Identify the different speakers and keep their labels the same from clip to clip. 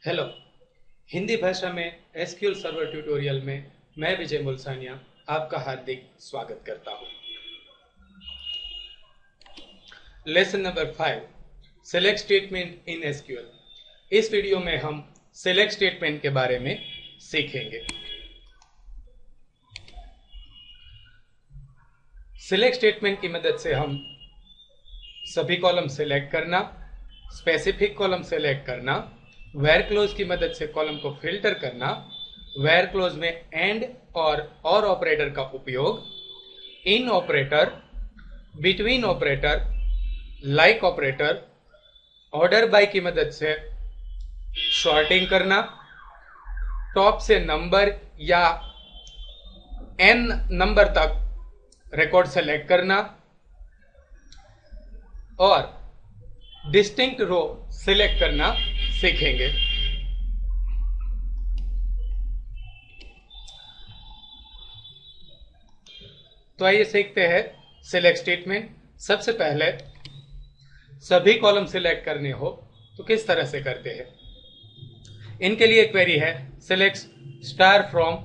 Speaker 1: Hello. Hindi भाषा में SQL server tutorial में मैं विजय मुल्सानिया आपका हार्दिक स्वागत करता हूं। Lesson number 5 select statement in SQL. इस वीडियो में हम सेलेक्ट स्टेटमेंट के बारे में सीखेंगे। सेलेक्ट स्टेटमेंट की मदद से हम सभी कॉलम सेलेक्ट करना, स्पेसिफिक कॉलम सेलेक्ट करना, वेयर क्लोज की मदद से कॉलम को फिल्टर करना, वेयर क्लोज में एंड और ऑपरेटर का उपयोग, in operator, between operator, like operator, order by की मदद से शॉर्टिंग करना, टॉप से नंबर या n नंबर तक रिकॉर्ड सेलेक्ट करना और डिस्टिंक्ट रो सिलेक्ट करना सीखेंगे। तो आइए सीखते हैं सिलेक्ट स्टेटमेंट। सबसे पहले सभी कॉलम सिलेक्ट करने हो तो किस तरह से करते हैं। इनके लिए क्वेरी है select star from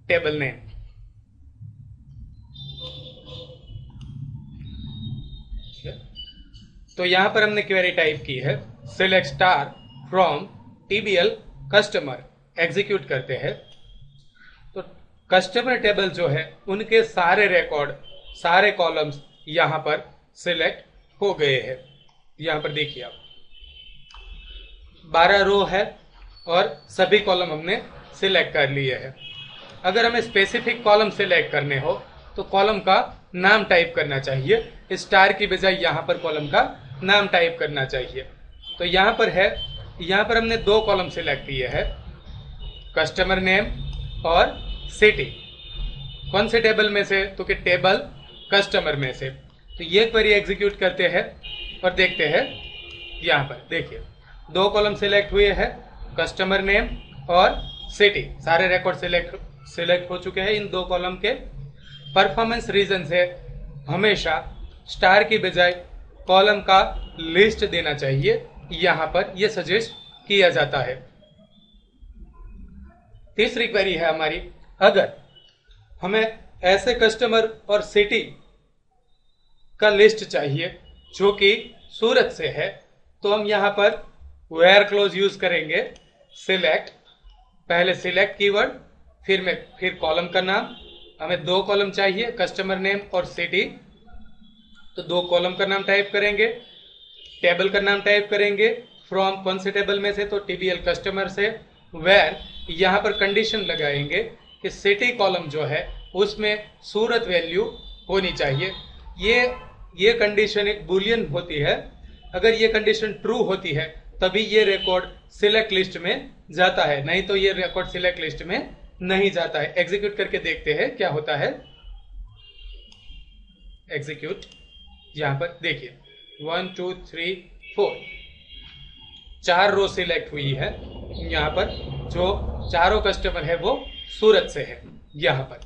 Speaker 1: table name. तो यहां पर हमने क्वेरी टाइप की है select star from TBL customer. Execute करते हैं तो कस्टमर टेबल जो है उनके सारे रिकॉर्ड, सारे कॉलम्स यहां पर सिलेक्ट हो गए हैं। यहां पर देखिए आप 12 रो है और सभी कॉलम हमने सिलेक्ट कर लिए हैं। अगर हमें स्पेसिफिक कॉलम सिलेक्ट करने हो तो कॉलम का नाम टाइप करना चाहिए। स्टार की बजाय यहां पर कॉलम का नाम टाइप करना चाहिए। तो यहां पर है, यहां पर हमने दो कॉलम सिलेक्ट किए हैं, कस्टमर नेम और सिटी। कौन से टेबल में से? तो कि टेबल कस्टमर में से। तो ये क्वेरी एग्जीक्यूट करते हैं और देखते हैं। यहां पर देखिए दो कॉलम सिलेक्ट हुए हैं, कस्टमर नेम और सिटी। सारे रिकॉर्ड सिलेक्ट हो चुके हैं इन दो कॉलम के। परफॉर्मेंस रीजन से हमेशा स्टार की बजाय कॉलम का लिस्ट देना चाहिए, यहां पर यह सजेस्ट किया जाता है। तीसरी क्वेरी है हमारी, अगर हमें ऐसे कस्टमर और सिटी का लिस्ट चाहिए जो कि सूरत से है, तो हम यहां पर वेयर क्लोज यूज करेंगे। सिलेक्ट, पहले सिलेक्ट कीवर्ड, फिर कॉलम का नाम। हमें दो कॉलम चाहिए, कस्टमर नेम और सिटी। तो दो कॉलम का नाम टाइप करेंगे, टेबल का नाम टाइप करेंगे। फ्रॉम कौन से टेबल में से? तो टीबीएल कस्टमर से। वेयर, यहां पर कंडीशन लगाएंगे कि सिटी कॉलम जो है उसमें सूरत वैल्यू होनी चाहिए। ये कंडीशन एक बुलियन होती है। अगर ये कंडीशन ट्रू होती है तभी ये रिकॉर्ड सिलेक्ट लिस्ट में जाता है, नहीं तो ये रिकॉर्ड सिलेक्ट लिस्ट में नहीं जाता है। एग्जीक्यूट करके देखते हैं क्या होता है। एग्जीक्यूट, यहां पर देखिए 1 2 3 4 4 रो सिलेक्ट हुई है। यहां पर जो चारों कस्टमर है वो सूरत से है। यहां पर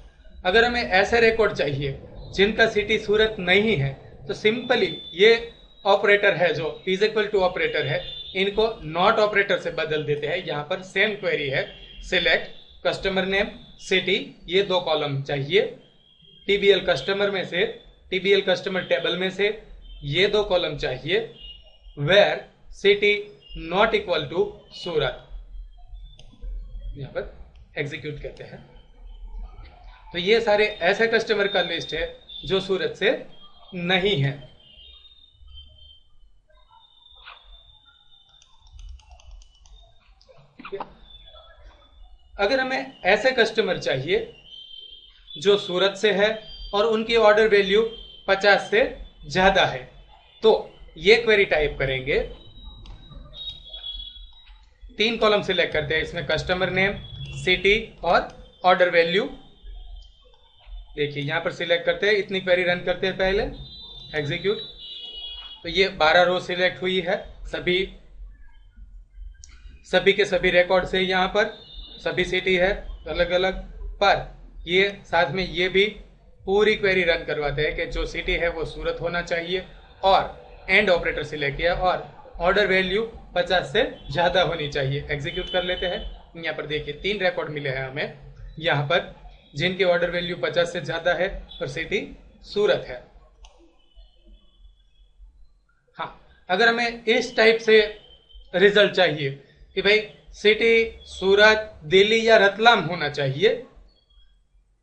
Speaker 1: अगर हमें ऐसे रिकॉर्ड चाहिए जिनका सिटी सूरत नहीं है तो सिंपली ये ऑपरेटर है जो इज इक्वल टू ऑपरेटर है, इनको नॉट ऑपरेटर से बदल देते हैं। यहां पर सेम क्वेरी है, सिलेक्ट कस्टमर नेम सिटी, ये दो कॉलम चाहिए। टीबीएल कस्टमर में से, टीबीएल कस्टमर टेबल में से ये दो कॉलम चाहिए। Where city not equal to Surat. यहां पर एग्जीक्यूट करते हैं तो ये सारे ऐसे कस्टमर का लिस्ट है जो सूरत से नहीं है। अगर हमें ऐसे कस्टमर चाहिए जो सूरत से है और उनकी ऑर्डर वैल्यू 50 से ज्यादा है, तो ये क्वेरी टाइप करेंगे। तीन कॉलम सिलेक्ट करते हैं, इसमें कस्टमर नेम, सिटी और ऑर्डर वैल्यू। देखिए यहां पर सिलेक्ट करते हैं, इतनी क्वेरी रन करते हैं पहले। एग्जीक्यूट, तो ये 12 रो सिलेक्ट हुई है, सभी के सभी रिकॉर्ड से यहां पर सभी सिटी है अलग अलग। पर ये साथ में ये भी पूरी क्वेरी रन करवाते हैं कि जो सिटी है वो सूरत होना चाहिए और एंड ऑपरेटर सिलेक्ट किया और ऑर्डर वैल्यू 50 से ज्यादा होनी चाहिए। एग्जीक्यूट कर लेते हैं। यहाँ पर देखिए 3 रिकॉर्ड मिले हैं हमें यहाँ पर, जिनकी ऑर्डर वैल्यू 50 से ज्यादा है और सिटी सूरत है। हाँ, अगर हमें इस टाइप से रिजल्ट चाहिए कि भाई सिटी सूरत, दिल्ली या रतलाम होना चाहिए,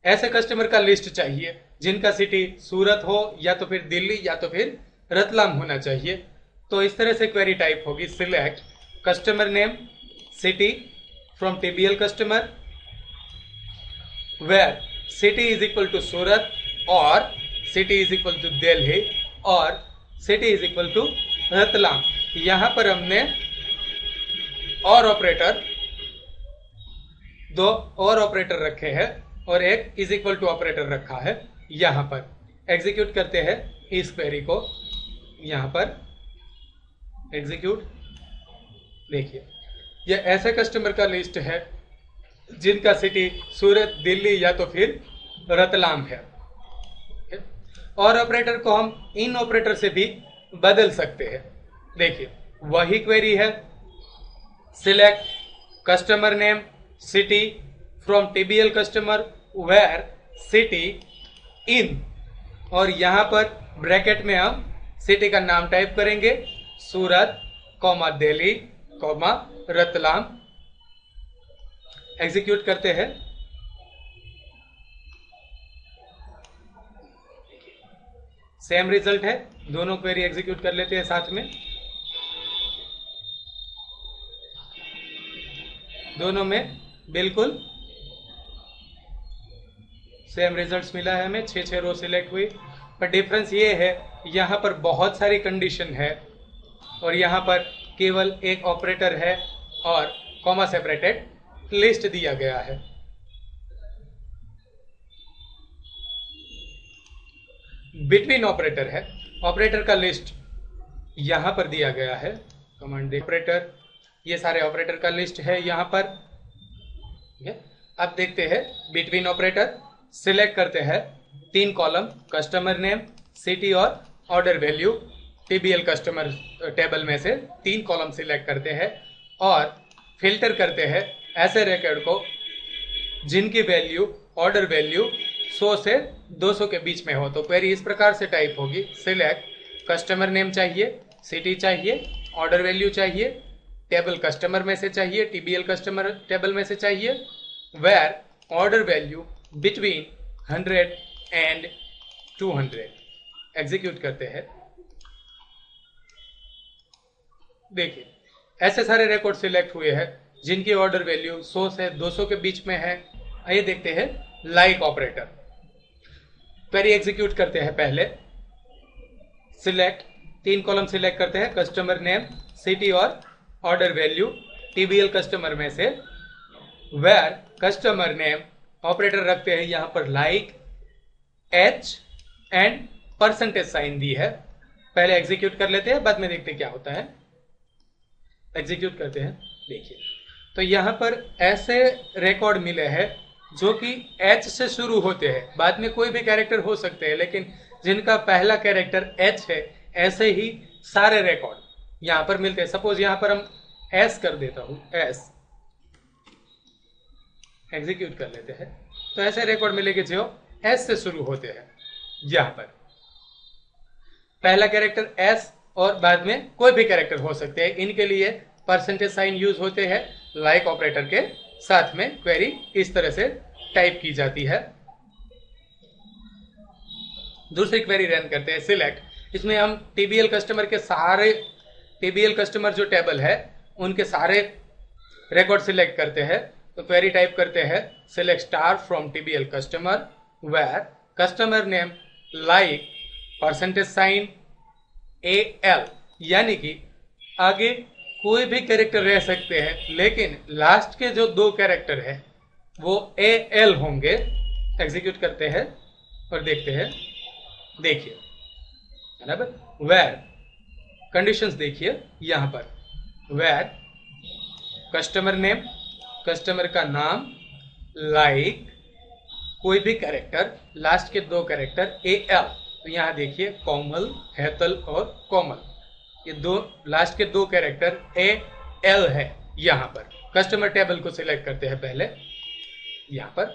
Speaker 1: ऐसे कस्टमर का लिस्ट चाहिए जिनका सिटी सूरत हो या तो फिर दिल्ली या तो फिर रतलाम होना चाहिए, तो इस तरह से क्वेरी टाइप होगी select customer name city from TBL customer where city is equal to Surat और city is equal to Delhi और city is equal to Ratlam. यहां पर हमने और ऑपरेटर, 2 और ऑपरेटर रखे हैं और एक इज इक्वल टू ऑपरेटर रखा है। यहां पर एग्जीक्यूट करते हैं इस क्वेरी को। यहां पर एग्जीक्यूट, देखिए यह ऐसे कस्टमर का लिस्ट है जिनका सिटी सूरत, दिल्ली या तो फिर रतलाम है। और ऑपरेटर को हम इन ऑपरेटर से भी बदल सकते हैं। देखिए वही क्वेरी है, select customer name city from TBL customer where city in, और यहां पर ब्रैकेट में हम सिटी का नाम टाइप करेंगे, Surat comma Delhi comma Ratlam. Execute करते हैं। सेम रिजल्ट है, दोनों क्वेरी एग्जीक्यूट कर लेते हैं साथ में। दोनों में बिल्कुल सेम रिजल्ट्स मिला है हमें, 6 रो सिलेक्ट हुई, पर डिफरेंस ये है यहां पर बहुत सारी कंडीशन है और यहां पर केवल एक ऑपरेटर है और कॉमा सेपरेटेड लिस्ट दिया गया है। बिटवीन ऑपरेटर है, ऑपरेटर का लिस्ट यहां पर दिया गया है, कमांड ऑपरेटर, ये सारे ऑपरेटर का लिस्ट है यहां पर। अब देखते हैं बिटवीन ऑपरेटर। सिलेक्ट करते हैं 3 कॉलम, कस्टमर नेम सिटी और ऑर्डर वैल्यू, टीबीएल कस्टमर टेबल में से 3 कॉलम सिलेक्ट करते हैं और फिल्टर करते हैं ऐसे रिकॉर्ड को जिनकी वैल्यू ऑर्डर वैल्यू 100 से 200 के बीच में हो। तो क्वेरी इस प्रकार से टाइप होगी, सिलेक्ट कस्टमर नेम चाहिए, सिटी चाहिए, ऑर्डर वैल्यू चाहिए, टेबल कस्टमर में से चाहिए, टीबीएल कस्टमर टेबल में से चाहिए, where order value between 100 and 200। Execute करते हैं। देखिए ऐसे सारे रिकॉर्ड सिलेक्ट हुए हैं जिनकी ऑर्डर वैल्यू 100 से 200 के बीच में है। आइए देखते हैं लाइक ऑपरेटर। क्वेरी एग्जीक्यूट करते हैं। पहले सिलेक्ट 3 कॉलम सिलेक्ट करते हैं, कस्टमर नेम सिटी और ऑर्डर वैल्यू टीबीएल कस्टमर में से, वेयर कस्टमर नेम ऑपरेटर रखते हैं यहां पर like H and percentage sign दी है। पहले एग्जीक्यूट कर लेते हैं, बाद में देखते हैं क्या होता है। एग्जीक्यूट करते हैं। देखिए तो यहां पर ऐसे रिकॉर्ड मिले हैं जो कि एच से शुरू होते हैं, बाद में कोई भी कैरेक्टर हो सकते हैं, लेकिन जिनका पहला कैरेक्टर एच है, ऐसे ही सारे रिकॉर्ड यहां पर मिलते हैं। सपोज यहां पर हम एस कर देता हूं, एस, एग्जीक्यूट कर लेते हैं। तो ऐसे रिकॉर्ड मिलेंगे जो एस से शुरू होते हैं। यहां पर पहला कैरेक्टर एस और बाद में कोई भी कैरेक्टर हो सकते हैं, इनके लिए परसेंटेज साइन यूज होते हैं लाइक ऑपरेटर के साथ में। क्वेरी इस तरह से टाइप की जाती है। दूसरी क्वेरी रन करते हैं, सिलेक्ट। इसमें हम टीबीएल कस्टमर के सारे, टीबीएल कस्टमर जो टेबल है उनके सारे रिकॉर्ड सिलेक्ट करते हैं। तो क्वेरी टाइप करते हैं, select star from TBL customer where customer name like percentage sign AL, यानी कि आगे कोई भी कैरेक्टर रह सकते हैं लेकिन लास्ट के जो 2 कैरेक्टर है वो AL होंगे। एग्जीक्यूट करते हैं और देखते हैं। देखिए बराबर, वेयर कंडीशंस देखिए यहां पर, वेयर कस्टमर नेम, कस्टमर का नाम, लाइक कोई भी कैरेक्टर, लास्ट के 2 कैरेक्टर AL। तो यहां देखिए कोमल, हेतल और कोमल। ये दो लास्ट के दो कैरेक्टर ए एल है। यहां पर कस्टमर टेबल को सिलेक्ट करते हैं पहले। यहां पर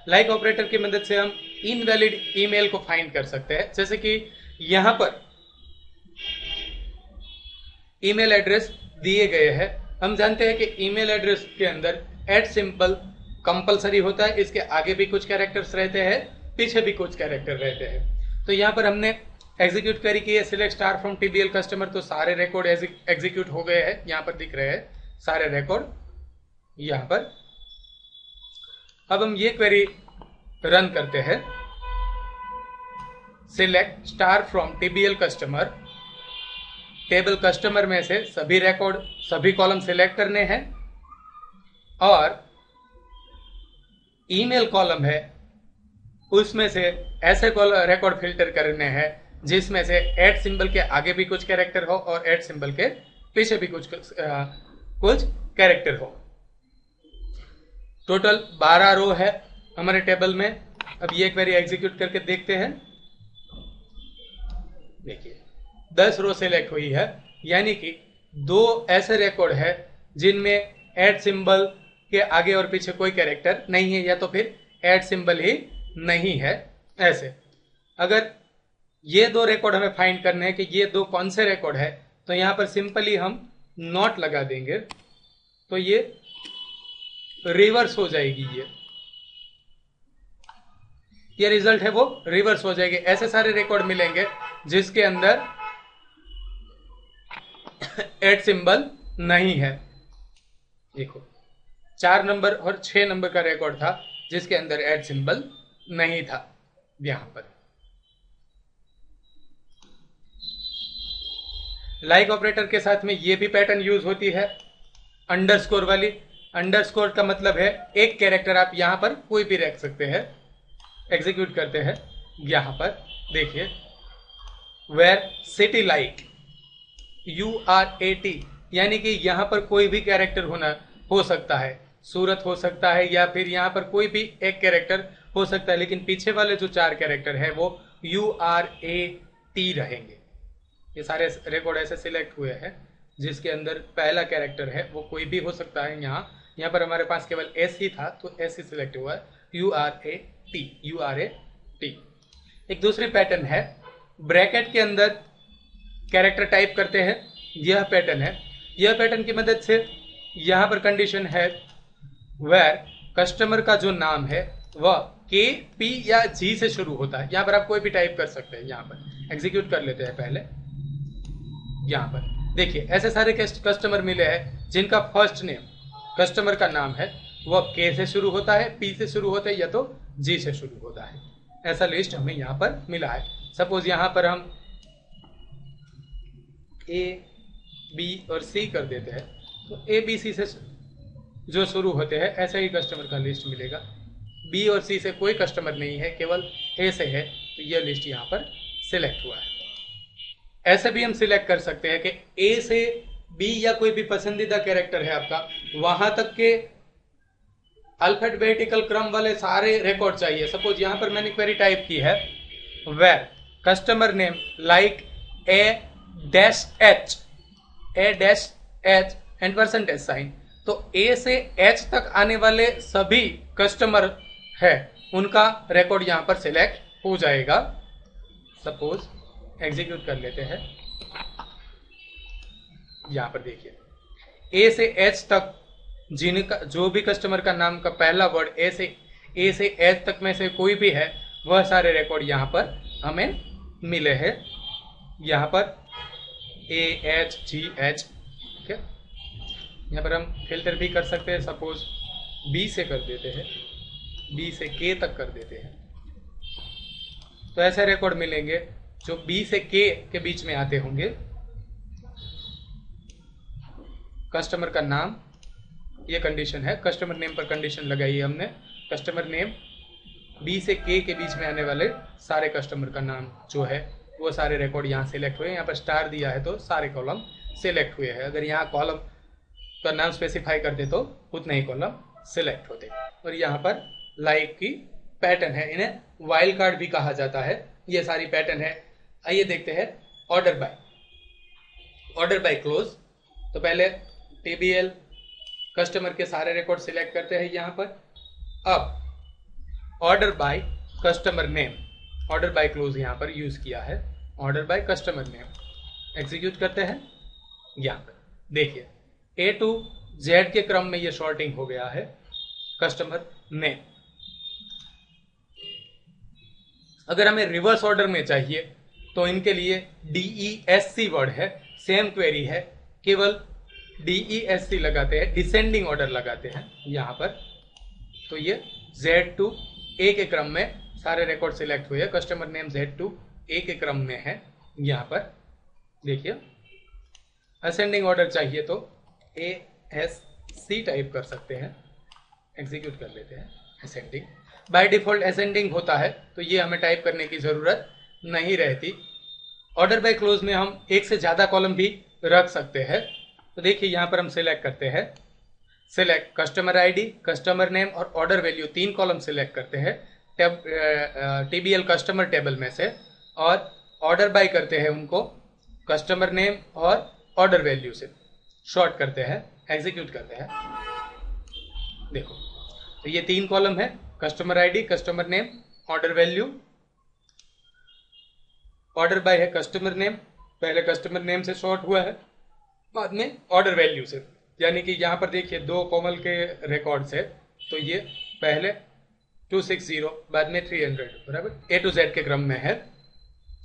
Speaker 1: लाइक ऑपरेटर की मदद से हम इनवैलिड ईमेल को फाइंड कर सकते हैं। जैसे कि यहां पर ईमेल एड्रेस दिए गए हैं। हम जानते हैं कि ईमेल एड्रेस के अंदर एट सिंबल कंपलसरी होता है। इसके आगे भी कुछ कैरेक्टर्स रहते हैं, पीछे भी कुछ कैरेक्टर रहते हैं। तो यहां पर हमने एग्जीक्यूट करी कि select star from TBL customer, तो सारे रिकॉर्ड एग्जीक्यूट हो गए हैं। यहां पर दिख रहे हैं सारे रिकॉर्ड यहां पर। अब हम ये क्वेरी रन करते हैं, select star from TBL customer. Table customer में से सभी रिकॉर्ड सभी कॉलम सिलेक्ट करने हैं और ईमेल कॉलम है उसमें से ऐसे रिकॉर्ड फिल्टर करने हैं जिसमें से एट सिंबल के आगे भी कुछ कैरेक्टर हो और एट सिंबल के पीछे भी कुछ कैरेक्टर हो। टोटल 12 रो है हमारे टेबल में। अब ये क्वेरी एग्जीक्यूट करके देखते हैं। देखिए 10 रो सिलेक्ट हुई है, यानी कि 2 ऐसे रिकॉर्ड है जिनमें एट सिंबल के आगे और पीछे कोई कैरेक्टर नहीं है, या तो फिर एट सिंबल ही नहीं है। ऐसे अगर ये 2 रिकॉर्ड हमें फाइंड करने हैं कि ये 2 कौन से रिकॉर्ड है, तो यहां पर सिंपली हम नॉट लगा देंगे तो ये रिवर्स हो जाएगी। ये रिजल्ट है वो रिवर्स हो जाएगी। ऐसे सारे रिकॉर्ड मिलेंगे जिसके अंदर एट सिंबल नहीं है। देखो 4 नंबर और 6 नंबर का रिकॉर्ड था जिसके अंदर एट सिंबल नहीं था। यहां पर लाइक ऑपरेटर के साथ में ये भी पैटर्न यूज होती है, अंडरस्कोर वाली। अंडरस्कोर का मतलब है एक कैरेक्टर आप यहां पर कोई भी रख सकते हैं। एग्जीक्यूट करते हैं। यहां पर देखिए वेयर सिटी लाइक URAT, यानी कि यहां पर कोई भी कैरेक्टर हो सकता है। सूरत हो सकता है या फिर यहां पर कोई भी एक कैरेक्टर हो सकता है, लेकिन पीछे वाले जो 4 कैरेक्टर है वो URAT रहेंगे। ये सारे रिकॉर्ड ऐसे सिलेक्ट हुए हैं जिसके अंदर पहला कैरेक्टर है वो कोई भी हो सकता है। यहाँ पर हमारे पास केवल S ही था तो S ही सिलेक्ट हुआ है, URAT। एक दूसरी पैटर्न है ब्रैकेट के अंदर कैरेक्टर टाइप करते हैं। यह पैटर्न है। यह पैटर्न की मदद से यहाँ पर कंडीशन है वेयर कस्टमर का जो नाम है वह K, P या G से शुरू होता है। यहाँ पर आप कोई भी टाइप कर सकते हैं। यहाँ पर एग्जीक्यूट कर लेते हैं पहले। यहाँ पर देखिए ऐसे सारे कस्टमर मिले हैं जिनका फर्स्ट नेम कस्टमर का नाम है वह K से शुरू होता है, P से शुरू होता है या तो G से शुरू होता है। ऐसा लिस्ट हमें यहाँ पर मिला है। सपोज यहाँ पर हम A, B और C कर देते हैं तो A, B, C से जो शुरू होते हैं ऐसे ही कस्टमर का लिस्ट मिलेगा। B और C से कोई कस्टमर नहीं है, केवल A से है, तो यह लिस्ट यहाँ पर सिलेक्ट हुआ है। ऐसे भी हम सिलेक्ट कर सकते हैं कि A से B या कोई भी पसंदीदा कैरेक्टर है आपका, वहां तक के अल्फाबेटिकल क्रम वाले सारे रिकॉर्ड चाहिए। सपोज यहां पर मैंने क्वेरी टाइप की है where customer name like A-H and percentage sign, तो A से H तक आने वाले सभी कस्टमर है उनका रिकॉर्ड यहां पर सिलेक्ट हो जाएगा। सपोज एग्जीक्यूट कर लेते हैं। यहां पर देखिए A से H तक जिनका जो भी कस्टमर का नाम का पहला वर्ड A से H तक में से कोई भी है वह सारे रिकॉर्ड यहां पर हमें मिले हैं। यहां पर AHGH, ठीक है। यहां पर हम फिल्टर भी कर सकते हैं। सपोज B से कर देते हैं, B से K तक कर देते हैं, तो ऐसे रिकॉर्ड मिलेंगे जो B से K के बीच में आते होंगे। कस्टमर का नाम, ये कंडीशन है, कस्टमर नेम पर कंडीशन लगाई है हमने। कस्टमर नेम B से K के बीच में आने वाले सारे कस्टमर का नाम जो है वो सारे रिकॉर्ड यहाँ सिलेक्ट हुए। यहाँ पर स्टार दिया है तो सारे कॉलम सिलेक्ट हुए हैं। अगर यहाँ कॉलम का नाम स्पेसिफाई करते तो उतने ही कॉलम सिलेक्ट होते। और यहाँ पर लाइक की पैटर्न है, इन्हें वाइल्ड कार्ड भी कहा जाता है। ये सारी पैटर्न है। आइए देखते हैं order by. Order by close, तो पहले टीबीएल कस्टमर के सारे रिकॉर्ड सिलेक्ट करते हैं यहाँ पर। अब order by customer name, order by close यहाँ पर यूज किया है, order by customer name execute करते हैं। यहाँ पर देखिए ए टू जेड के क्रम में ये शॉर्टिंग हो गया है कस्टमर नेम। अगर हमें रिवर्स ऑर्डर में चाहिए तो इनके लिए DESC वर्ड है, सेम क्वेरी है, केवल DESC लगाते हैं, डिसेंडिंग ऑर्डर लगाते हैं यहाँ पर। तो ये Z2 A के क्रम में सारे रिकॉर्ड सिलेक्ट हुए, कस्टमर नेम Z2 A के क्रम में है। यहाँ पर देखिए असेंडिंग ऑर्डर चाहिए तो ASC टाइप कर सकते हैं, एग्जीक्यूट कर लेते हैं। असेंडिंग बाय डिफॉल्ट असेंडिंग होता है, तो ये हमें टाइप करने की जरूरत नहीं रहती। ऑर्डर बाय क्लोज में हम एक से ज्यादा कॉलम भी रख सकते हैं। तो देखिए यहाँ पर हम सिलेक्ट करते हैं, select customer ID, customer name और ऑर्डर वैल्यू, 3 कॉलम सिलेक्ट करते हैं टीबीएल कस्टमर टेबल में से, और ऑर्डर बाय करते हैं उनको कस्टमर नेम और ऑर्डर वैल्यू से, शॉर्ट करते हैं, एग्जीक्यूट करते हैं। देखो तो ये 3 कॉलम है, customer ID, customer name, order value. Order by है कस्टमर नेम, पहले कस्टमर नेम से शॉर्ट हुआ है, बाद में ऑर्डर वैल्यू से, यानी कि यहाँ पर देखिए 2 कोमल के रिकॉर्ड्स है, तो ये पहले 260 बाद में 300 बराबर A to Z के क्रम में है।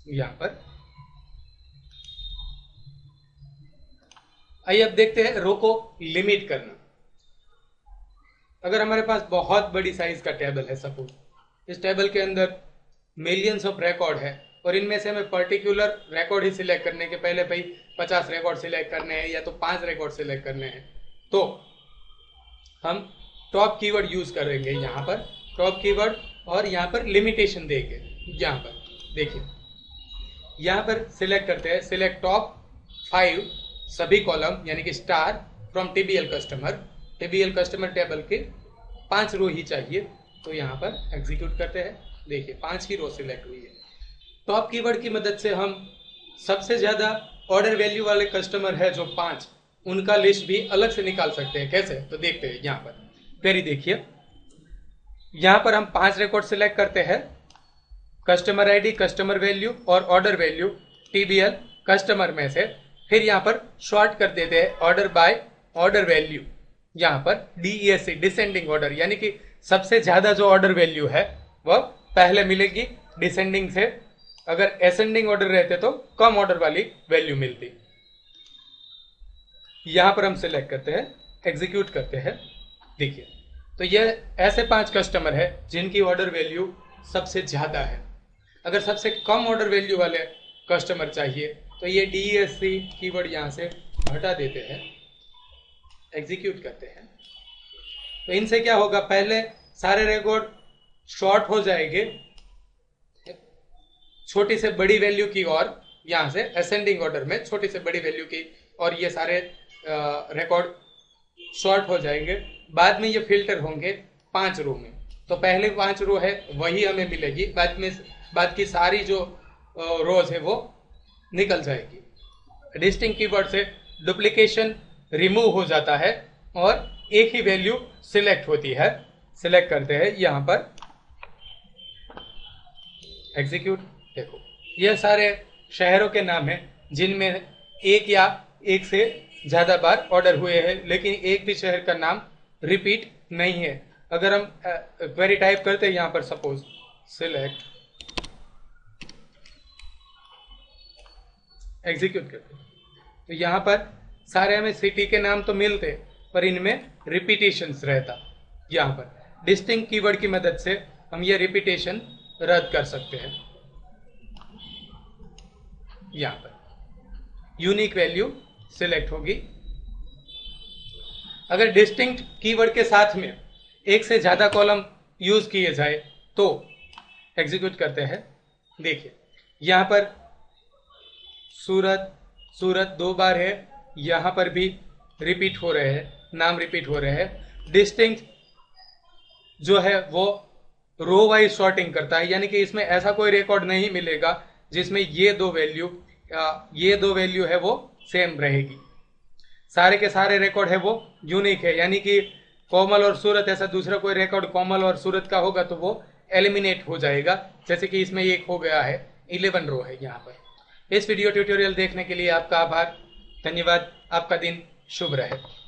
Speaker 1: यहाँ पर आइए अब देखते हैं रो को लिमिट करना। अगर हमारे पास बहुत बड़ी साइज का टेबल है, सपोज इस टेबल के अंदर मिलियंस ऑफ रिकॉर्ड है और इनमें से हमें पर्टिकुलर रिकॉर्ड ही सिलेक्ट करने के पहले भाई 50 रिकॉर्ड सिलेक्ट करने हैं या तो 5 रिकॉर्ड सिलेक्ट करने हैं, तो हम टॉप कीवर्ड यूज करेंगे यहाँ पर, टॉप कीवर्ड, और यहाँ पर लिमिटेशन देंगे। यहाँ पर देखिए यहाँ पर सिलेक्ट करते हैं, सिलेक्ट टॉप 5 सभी कॉलम यानी कि star from TBL customer table के 5 रो ही चाहिए, तो यहाँ पर एग्जीक्यूट करते हैं। देखिए 5 की रो सिलेक्ट हुई है। टॉप कीवर्ड की मदद से हम सबसे ज्यादा ऑर्डर वैल्यू वाले कस्टमर है जो 5, उनका लिस्ट भी अलग से निकाल सकते हैं। कैसे, तो देखते हैं यहाँ पर। क्वेरी देखिए, यहाँ पर हम 5 रिकॉर्ड सिलेक्ट करते हैं, कस्टमर आईडी, कस्टमर वैल्यू और ऑर्डर वैल्यू टीबीएल कस्टमर में से। फिर यहाँ पर शॉर्ट कर देते हैं ऑर्डर बाय ऑर्डर वैल्यू, यहाँ पर DESC डिसेंडिंग ऑर्डर, यानी कि सबसे ज्यादा जो ऑर्डर वैल्यू है वह पहले मिलेगी डिसेंडिंग से, अगर असेंडिंग ऑर्डर रहते तो कम ऑर्डर वाली वैल्यू मिलती। यहां पर हम सिलेक्ट करते हैं, एग्जीक्यूट करते हैं। देखिए तो ये ऐसे 5 कस्टमर है जिनकी ऑर्डर वैल्यू सबसे ज्यादा है। अगर सबसे कम ऑर्डर वैल्यू वाले कस्टमर चाहिए तो ये DESC कीवर्ड यहां से हटा देते हैं, एग्जीक्यूट करते हैं। तो इनसे क्या होगा, पहले सारे रिकॉर्ड शॉर्ट हो जाएंगे छोटी से बड़ी वैल्यू की ओर, यहां से असेंडिंग ऑर्डर में छोटी से बड़ी वैल्यू की, और ये सारे रिकॉर्ड शॉर्ट हो जाएंगे। बाद में ये फिल्टर होंगे 5 रो में, तो पहले 5 रो है वही हमें मिलेगी, बाद की सारी जो रोज है वो निकल जाएगी। डिस्टिंक्ट कीवर्ड से डुप्लीकेशन रिमूव हो जाता है और एक ही वैल्यू सिलेक्ट होती है। सिलेक्ट करते हैं यहाँ पर, एग्जीक्यूट। देखो ये सारे शहरों के नाम हैं जिनमें एक या एक से ज्यादा बार ऑर्डर हुए हैं, लेकिन एक भी शहर का नाम रिपीट नहीं है। अगर हम क्वेरी टाइप करते हैं यहाँ पर, सपोज सिलेक्ट, एग्जीक्यूट करते हैं, तो यहाँ पर सारे हमें सिटी के नाम तो मिलते पर इनमें रिपीटेशंस रहता। यहाँ पर डिस्टिंक्ट कीवर्ड की मदद से हम ये रिपीटेशन रद्द कर सकते हैं। यहाँ पर यूनिक वैल्यू सिलेक्ट होगी। अगर डिस्टिंक्ट कीवर्ड के साथ में एक से ज्यादा कॉलम यूज किए जाए तो एग्जीक्यूट करते हैं। देखिए यहाँ पर सूरत 2 बार है, यहाँ पर भी रिपीट हो रहे हैं, नाम रिपीट हो रहे हैं। डिस्टिंक्ट जो है वो रो वाइज सॉर्टिंग करता है, यानी कि इसमें ऐसा कोई रिकॉर्ड नहीं मिलेगा जिसमें ये दो वैल्यू है वो सेम रहेगी। सारे के सारे रिकॉर्ड है वो यूनिक है, यानी कि कोमल और सूरत ऐसा दूसरा कोई रिकॉर्ड कोमल और सूरत का होगा तो वो एलिमिनेट हो जाएगा। जैसे कि इसमें एक हो गया है, 11 रो है यहाँ पर। इस वीडियो ट्यूटोरियल देखने के लिए आपका आभार, धन्यवाद। आपका दिन शुभ रहे।